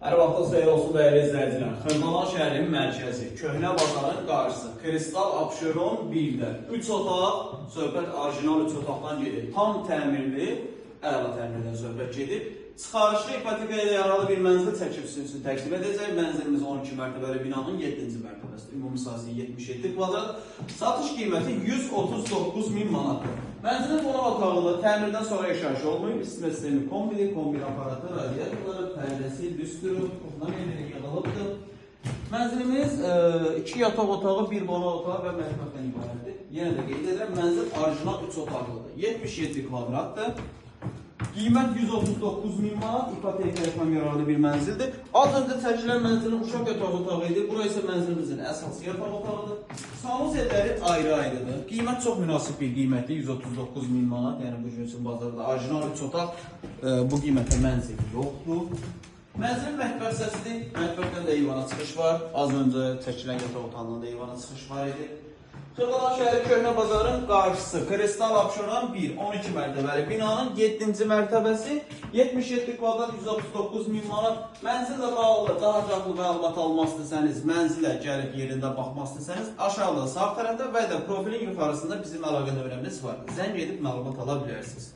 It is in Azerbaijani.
Hər vaxtınız xeyir olsun dəyərli izləyicilər. Xırdalan şəhərinin mərkəzi, Köhnə bazarın qarşısı, Kristal Abşeron 1-də 3 otaq, söhbət orijinal 3 otaqdan gedir. Tam təmirli, əla təmirdən söhbət gedir. Çıxarışlı ipoteka ilə yaralı bir mənzil çəkib sizin üçün təqdim edəcək. Mənzilimiz 12 mərtəbəli binanın 7-ci mərtəbəsidir. Ümumi sahəsi 77 kvadrat. Satış qiyməti 139.000 manatdır. Mənzilin qonaq otağında təmirdən sonra yaşayış olmayıb. İstinə sistemi kombili, kombin aparatı, radiatorları, pərdəsi, lüstrü, ornamenti yığılıbdır. Mənzilimiz 2 yataq otağı, 1 qonaq otağı və mətbəxdən ibarətdir. Yenə də qeyd edirəm, mənzil orijinal 3 otaqlıdır. 77 kvadratdır. Qiymət 139.000 manat, ipoteka ilə yararlı bir mənzildir. Az öncə çəkilən mənzilin uşaq yataq otağı idi. Bura isə mənzilimizin əsas yataq otağıdır. Salon setləri ayrı-ayrıdır. Qiymət çox münasib bir qiymətdir, 139.000 manat. Yəni bu gün üçün bazarda orijinal 3 otaq bu qiymətə mənzil yoxdur. Mənzilin mətbəx hissəsidir. Mətbəxdən də eyvana çıxış var. Az öncə çəkilən yataq otağından da eyvana çıxış var idi. Xırdalan şəhəri Köhnə bazarın qarşısı, Kristal Abşeron 1, 12 mərtəbəli binanın 7-ci mərtəbəsi, 77 kvadrat, 139.000 manat. Mənzillə bağlı daha ətraflı məlumat almaq istəsəniz, mənzilə gəlib yerində baxmaq istəsəniz, aşağıda sağ tərəfdə və də profilin yuxarısında bizim əlaqə nömrəmiz var. Zəng edib məlumat ala bilərsiniz.